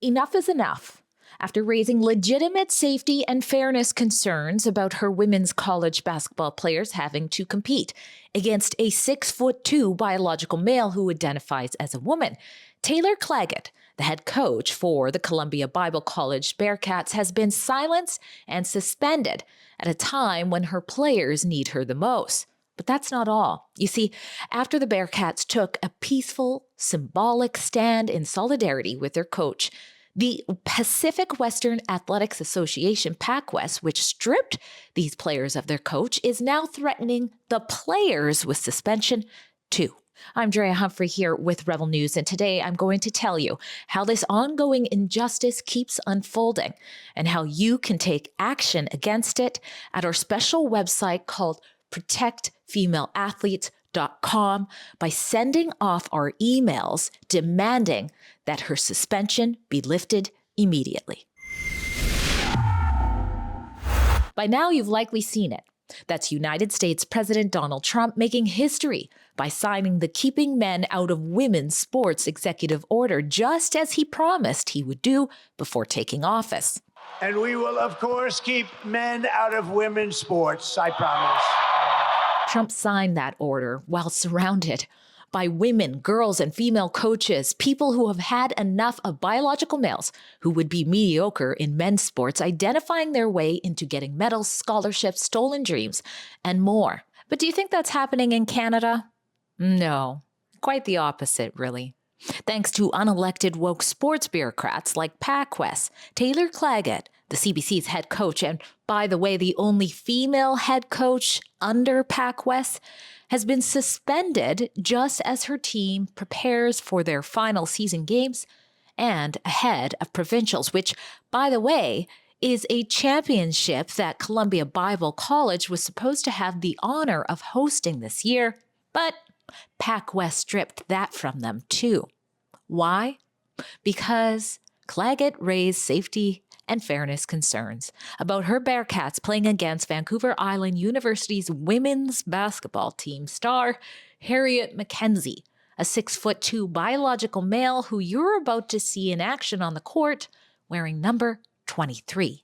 enough is enough. After raising legitimate safety and fairness concerns about her women's college basketball players having to compete against a 6'2" biological male who identifies as a woman, Taylor Claggett, the head coach for the Columbia Bible College Bearcats, has been silenced and suspended at a time when her players need her the most. But that's not all. You see, after the Bearcats took a peaceful, symbolic stand in solidarity with their coach, the Pacific Western Athletics Association, PacWest, which stripped these players of their coach, is now threatening the players with suspension too. I'm Drea Humphrey here with Rebel News, and today I'm going to tell you how this ongoing injustice keeps unfolding and how you can take action against it at our special website called protectfemaleathletes.com by sending off our emails demanding that her suspension be lifted immediately. By now, you've likely seen it. That's United States President Donald Trump making history by signing the Keeping Men Out of Women's Sports executive order, just as he promised he would do before taking office. And we will, of course, keep men out of women's sports, I promise. Trump signed that order while surrounded by women, girls, and female coaches, people who have had enough of biological males who would be mediocre in men's sports, identifying their way into getting medals, scholarships, stolen dreams, and more. But do you think that's happening in Canada? No, quite the opposite, really. Thanks to unelected woke sports bureaucrats like PacWest, Taylor Claggett, the CBC's head coach, and by the way, the only female head coach under PacWest, has been suspended just as her team prepares for their final season games and ahead of provincials, which, by the way, is a championship that Columbia Bible College was supposed to have the honor of hosting this year, but PacWest stripped that from them too. Why? Because Claggett raised safety and fairness concerns about her Bearcats playing against Vancouver Island University's women's basketball team star, Harriet McKenzie, a 6'2" biological male who you're about to see in action on the court wearing number 23.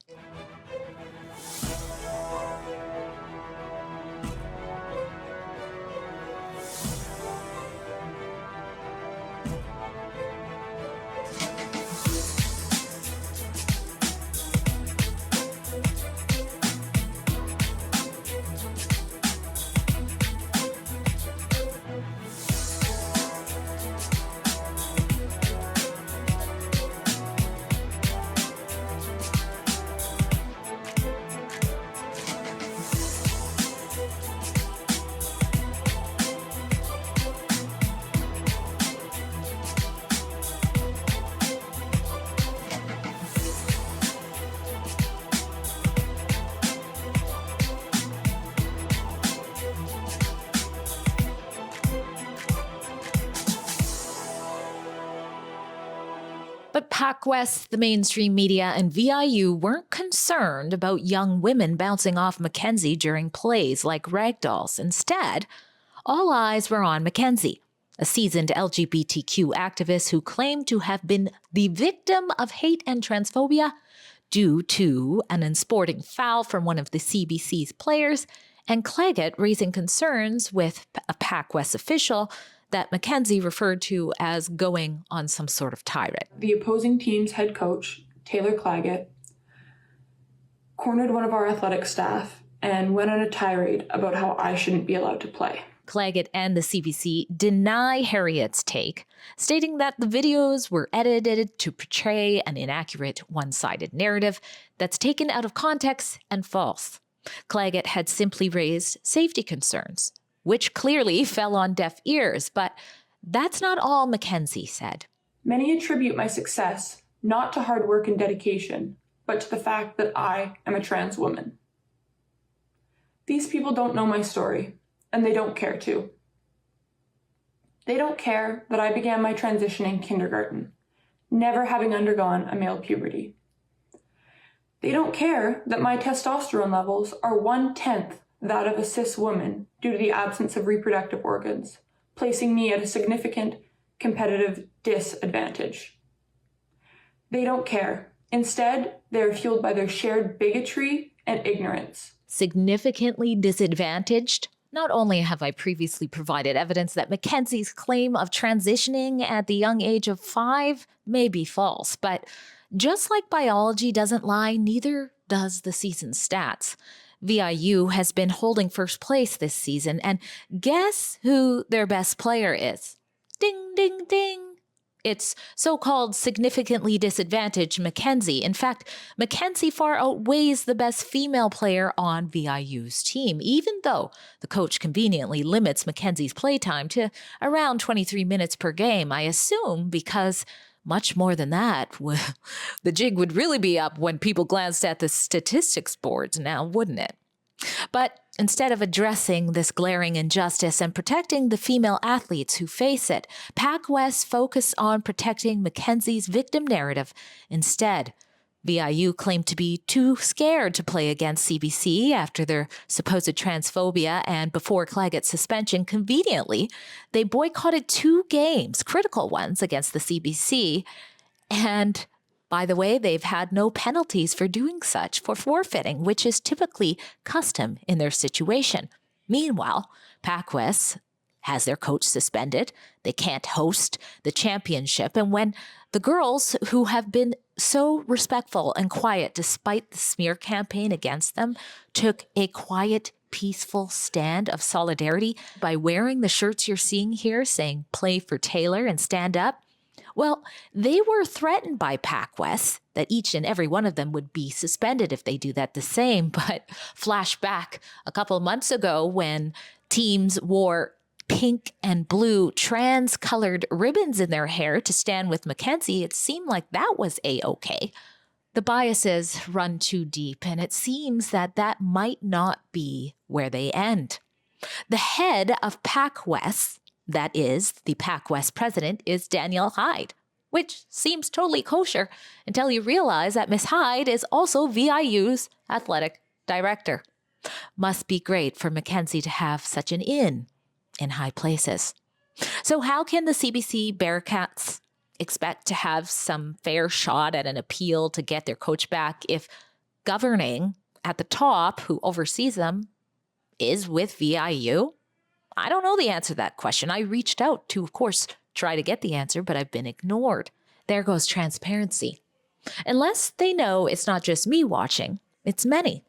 But PacWest, the mainstream media, and VIU weren't concerned about young women bouncing off McKenzie during plays like ragdolls. Instead, all eyes were on McKenzie, a seasoned LGBTQ activist who claimed to have been the victim of hate and transphobia due to an unsporting foul from one of the CBC's players, and Claggett raising concerns with a PacWest official that McKenzie referred to as going on some sort of tirade. The opposing team's head coach, Taylor Claggett, cornered one of our athletic staff and went on a tirade about how I shouldn't be allowed to play. Claggett and the CBC deny Harriet's take, stating that the videos were edited to portray an inaccurate, one-sided narrative that's taken out of context and false. Claggett had simply raised safety concerns, which clearly fell on deaf ears, but that's not all McKenzie said. Many attribute my success not to hard work and dedication, but to the fact that I am a trans woman. These people don't know my story, and they don't care to. They don't care that I began my transition in kindergarten, never having undergone a male puberty. They don't care that my testosterone levels are 1/10 that of a cis woman due to the absence of reproductive organs, placing me at a significant competitive disadvantage. They don't care. Instead, they are fueled by their shared bigotry and ignorance. Significantly disadvantaged? Not only have I previously provided evidence that Mackenzie's claim of transitioning at the young age of 5 may be false, but just like biology doesn't lie, neither does the season's stats. VIU has been holding first place this season, and guess who their best player is? Ding, ding, ding. It's so-called significantly disadvantaged Mackenzie. In fact, Mackenzie far outweighs the best female player on VIU's team, even though the coach conveniently limits Mackenzie's playtime to around 23 minutes per game, I assume because much more than that, the jig would really be up when people glanced at the statistics boards now, wouldn't it? But instead of addressing this glaring injustice and protecting the female athletes who face it, PacWest focused on protecting Mackenzie's victim narrative. Instead, VIU claimed to be too scared to play against CBC after their supposed transphobia, and before Claggett's suspension, conveniently, they boycotted 2 games, critical ones, against the CBC. And by the way, they've had no penalties for doing such, for forfeiting, which is typically custom in their situation. Meanwhile, PacWest has their coach suspended. They can't host the championship. And when the girls, who have been so respectful and quiet despite the smear campaign against them, took a quiet, peaceful stand of solidarity by wearing the shirts you're seeing here saying "Play for Taylor" and "Stand Up," well, they were threatened by PacWest that each and every one of them would be suspended if they do that the same. But flashback a couple of months ago when teams wore pink and blue trans-colored ribbons in their hair to stand with Mackenzie, it seemed like that was A-okay. The biases run too deep, and it seems that that might not be where they end. The head of PacWest, that is, the PacWest president, is Danielle Hyde, which seems totally kosher until you realize that Miss Hyde is also VIU's athletic director. Must be great for Mackenzie to have such an in high places. So how can the CBC Bearcats expect to have some fair shot at an appeal to get their coach back if governing at the top, who oversees them, is with VIU? I don't know the answer to that question. I reached out to, of course, try to get the answer, but I've been ignored. There goes transparency. Unless they know it's not just me watching, it's many.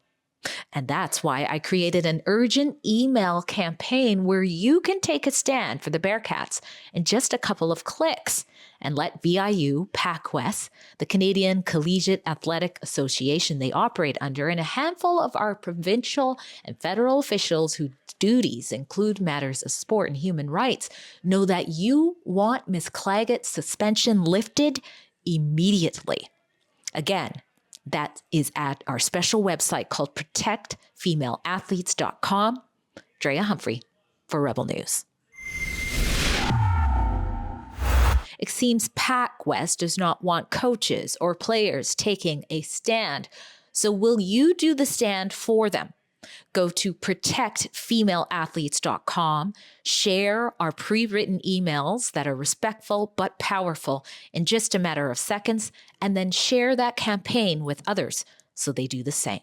And that's why I created an urgent email campaign where you can take a stand for the Bearcats in just a couple of clicks and let VIU, PacWest, the Canadian Collegiate Athletic Association they operate under, and a handful of our provincial and federal officials whose duties include matters of sport and human rights, know that you want Ms. Claggett's suspension lifted immediately. Again, that is at our special website called protectfemalelathletes.com. Drea Humphrey for Rebel News. It seems PacWest does not want coaches or players taking a stand. So will you do the stand for them? Go to protectfemalelathletes.com, share our pre-written emails that are respectful but powerful in just a matter of seconds, and then share that campaign with others so they do the same.